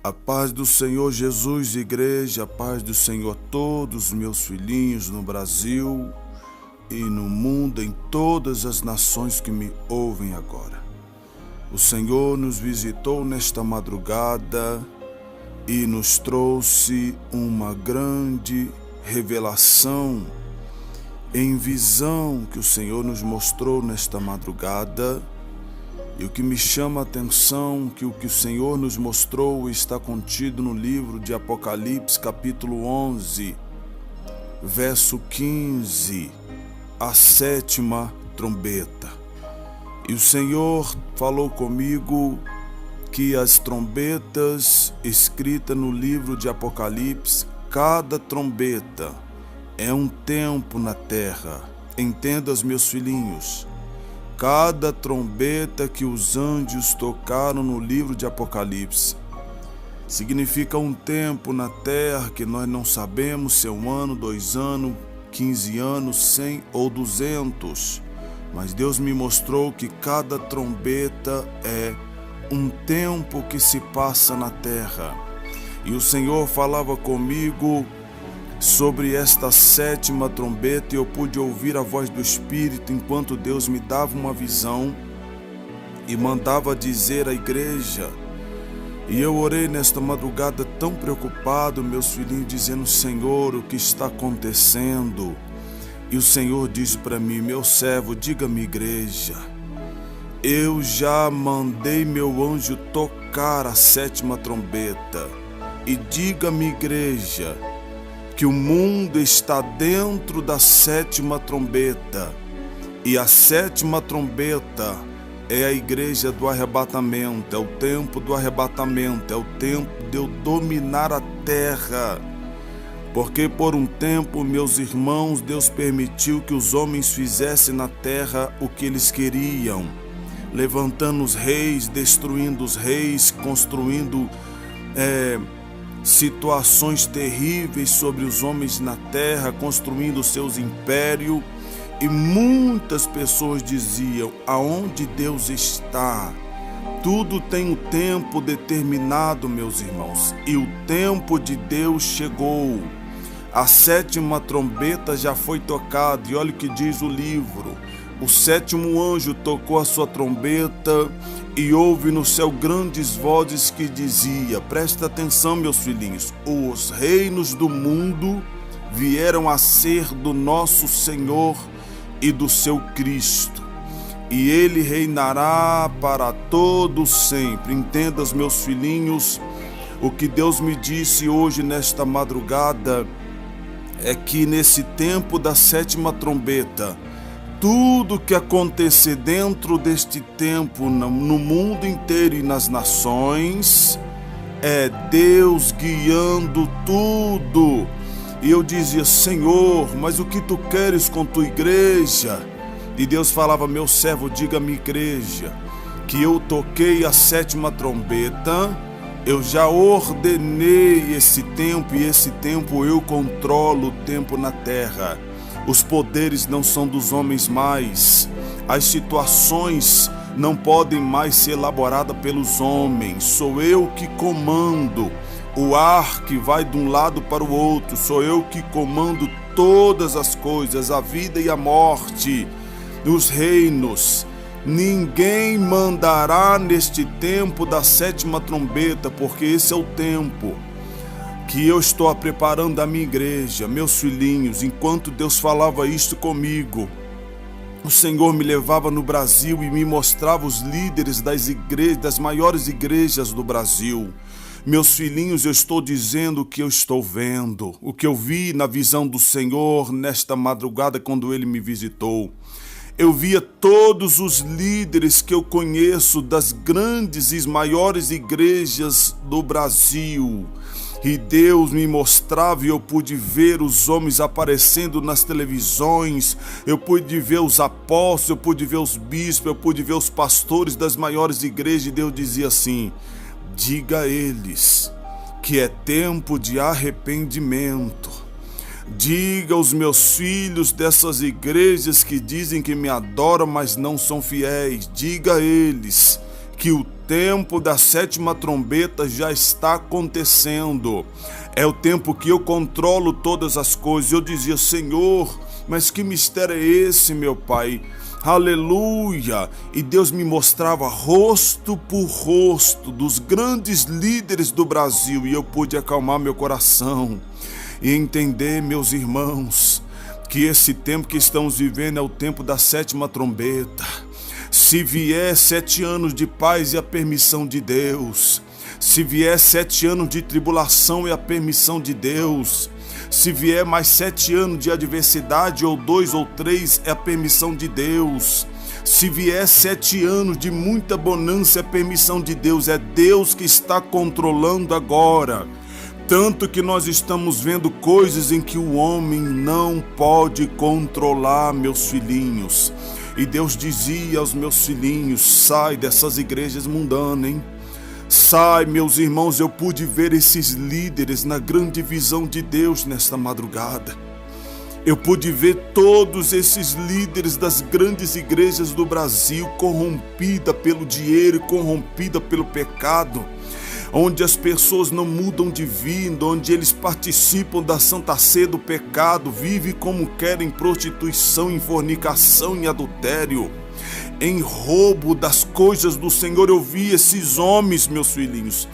A paz do Senhor Jesus, igreja, a paz do Senhor a todos os meus filhinhos no Brasil e no mundo, em todas as nações que me ouvem agora. O Senhor nos visitou nesta madrugada e nos trouxe uma grande revelação em visão que o Senhor nos mostrou nesta madrugada. E o que me chama a atenção, que o Senhor nos mostrou está contido no livro de Apocalipse, capítulo 11, verso 15, a sétima trombeta. E o Senhor falou comigo que as trombetas escritas no livro de Apocalipse, cada trombeta é um tempo na terra. Entenda, meus filhinhos. Cada trombeta que os anjos tocaram no livro de Apocalipse significa um tempo na terra que nós não sabemos se é 1 ano, 2 anos, 15 anos, 100 ou 200. Mas Deus me mostrou que cada trombeta é um tempo que se passa na terra. E o Senhor falava comigo sobre esta sétima trombeta, e eu pude ouvir a voz do Espírito enquanto Deus me dava uma visão e mandava dizer à igreja. E eu orei nesta madrugada tão preocupado, meus filhinhos, dizendo: Senhor, o que está acontecendo? E o Senhor disse para mim: meu servo, diga-me, igreja, eu já mandei meu anjo tocar a sétima trombeta. E diga-me, igreja, que o mundo está dentro da sétima trombeta, e a sétima trombeta é a igreja do arrebatamento, é o tempo do arrebatamento, é o tempo de eu dominar a terra. Porque por um tempo, meus irmãos, Deus permitiu que os homens fizessem na terra o que eles queriam, levantando os reis, destruindo os reis, construindo situações terríveis sobre os homens na terra, construindo seus impérios. E muitas pessoas diziam: aonde Deus está? Tudo tem um tempo determinado, meus irmãos, e o tempo de Deus chegou. A sétima trombeta já foi tocada, e olha o que diz o livro: o sétimo anjo tocou a sua trombeta, e houve no céu grandes vozes que dizia, presta atenção, meus filhinhos, os reinos do mundo vieram a ser do nosso Senhor e do seu Cristo, e ele reinará para todo sempre. Entenda, meus filhinhos, o que Deus me disse hoje nesta madrugada é que nesse tempo da sétima trombeta, tudo que acontecer dentro deste tempo, no mundo inteiro e nas nações, é Deus guiando tudo. E eu dizia: Senhor, mas o que tu queres com tua igreja? E Deus falava: meu servo, diga-me, igreja, que eu toquei a sétima trombeta, eu já ordenei esse tempo, e esse tempo eu controlo o tempo na terra. Os poderes não são dos homens mais. As situações não podem mais ser elaboradas pelos homens. Sou eu que comando o ar que vai de um lado para o outro. Sou eu que comando todas as coisas, a vida e a morte, os reinos. Ninguém mandará neste tempo da sétima trombeta, porque esse é o tempo que eu estou preparando a minha igreja. Meus filhinhos, enquanto Deus falava isto comigo, o Senhor me levava no Brasil e me mostrava os líderes das igrejas, das maiores igrejas do Brasil. Meus filhinhos, eu estou dizendo o que eu estou vendo, o que eu vi na visão do Senhor nesta madrugada quando Ele me visitou. Eu via todos os líderes que eu conheço das grandes e maiores igrejas do Brasil. E Deus me mostrava, e eu pude ver os homens aparecendo nas televisões, eu pude ver os apóstolos, eu pude ver os bispos, eu pude ver os pastores das maiores igrejas, e Deus dizia assim: diga a eles que é tempo de arrependimento. Diga aos meus filhos dessas igrejas que dizem que me adoram, mas não são fiéis, diga a eles que o tempo da sétima trombeta já está acontecendo. É o tempo que eu controlo todas as coisas. Eu dizia: Senhor, mas que mistério é esse, meu Pai? Aleluia! E Deus me mostrava rosto por rosto dos grandes líderes do Brasil, e eu pude acalmar meu coração e entender, meus irmãos, que esse tempo que estamos vivendo é o tempo da sétima trombeta. Se vier 7 anos de paz, é a permissão de Deus. Se vier 7 anos de tribulação, é a permissão de Deus. Se vier mais 7 anos de adversidade, ou 2 ou 3, é a permissão de Deus. Se vier 7 anos de muita bonança, é a permissão de Deus. É Deus que está controlando agora. Tanto que nós estamos vendo coisas em que o homem não pode controlar, meus filhinhos. E Deus dizia aos meus filhinhos: sai dessas igrejas mundanas, hein? Sai, meus irmãos. Eu pude ver esses líderes na grande visão de Deus nesta madrugada. Eu pude ver todos esses líderes das grandes igrejas do Brasil corrompida pelo dinheiro, corrompida pelo pecado, onde as pessoas não mudam de vida, onde eles participam da santa ceia do pecado, vivem como querem, prostituição, em fornicação, em adultério, em roubo das coisas do Senhor. Eu vi esses homens, meus filhinhos.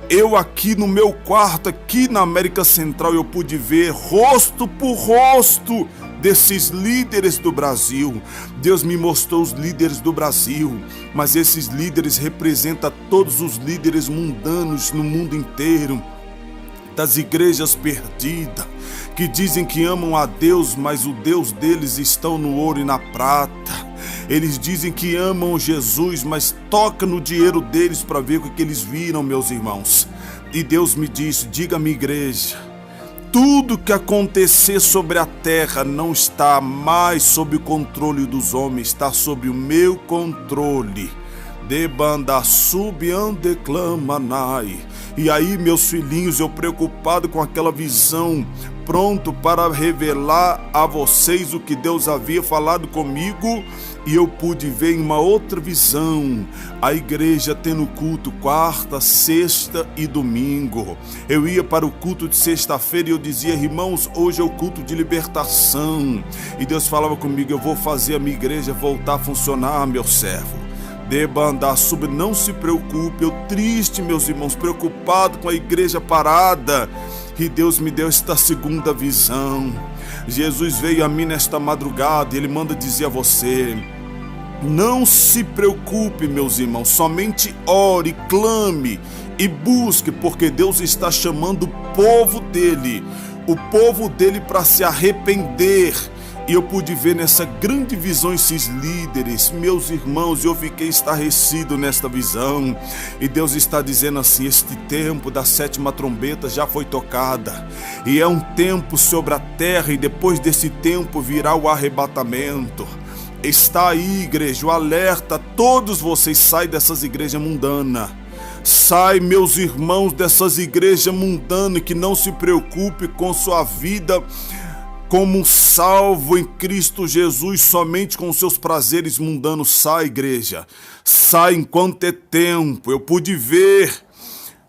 Eu aqui no meu quarto, aqui na América Central, eu pude ver rosto por rosto desses líderes do Brasil. Deus me mostrou os líderes do Brasil, mas esses líderes representam todos os líderes mundanos no mundo inteiro, das igrejas perdidas, que dizem que amam a Deus, mas o Deus deles está no ouro e na prata. Eles dizem que amam Jesus, mas toca no dinheiro deles para ver o que eles viram, meus irmãos. E Deus me disse: diga à minha igreja, tudo que acontecer sobre a terra não está mais sob o controle dos homens, está sob o meu controle. Debanda subiandeclamanai. E aí, meus filhinhos, eu preocupado com aquela visão, pronto para revelar a vocês o que Deus havia falado comigo, e eu pude ver em uma outra visão a igreja tendo culto quarta, sexta e domingo. Eu ia para o culto de sexta-feira e eu dizia: irmãos, hoje é o culto de libertação. E Deus falava comigo: eu vou fazer a minha igreja voltar a funcionar, meu servo. Debandar sub, não se preocupe. Eu triste, meus irmãos, preocupado com a igreja parada. E Deus me deu esta segunda visão. Jesus veio a mim nesta madrugada e Ele manda dizer a você: não se preocupe, meus irmãos, somente ore, clame e busque, porque Deus está chamando o povo dele para se arrepender. E eu pude ver nessa grande visão esses líderes, meus irmãos, e eu fiquei estarrecido nesta visão. E Deus está dizendo assim: este tempo da sétima trombeta já foi tocada, e é um tempo sobre a terra, e depois desse tempo virá o arrebatamento. Está aí, igreja, o alerta: todos vocês saem dessas igrejas mundanas. Sai, meus irmãos, dessas igrejas mundanas, que não se preocupe com sua vida como salvo em Cristo Jesus, somente com seus prazeres mundanos. Sai, igreja, sai enquanto é tempo. Eu pude ver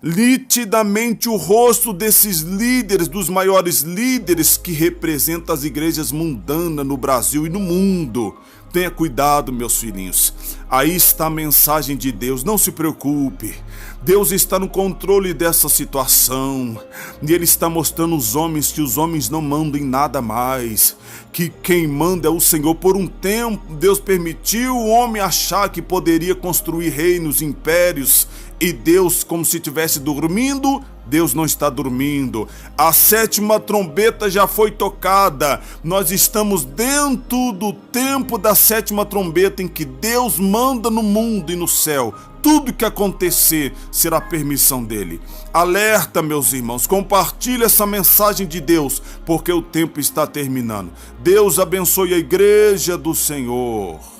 nitidamente o rosto desses líderes, dos maiores líderes que representam as igrejas mundanas no Brasil e no mundo. Tenha cuidado, meus filhinhos. Aí está a mensagem de Deus. Não se preocupe. Deus está no controle dessa situação. E Ele está mostrando aos homens que os homens não mandam em nada mais. Que quem manda é o Senhor. Por um tempo, Deus permitiu o homem achar que poderia construir reinos, impérios. E Deus, como se estivesse dormindo, Deus não está dormindo. A sétima trombeta já foi tocada. Nós estamos dentro do tempo da sétima trombeta, em que Deus manda no mundo e no céu. Tudo que acontecer será permissão dele. Alerta, meus irmãos, compartilhe essa mensagem de Deus, porque o tempo está terminando. Deus abençoe a igreja do Senhor.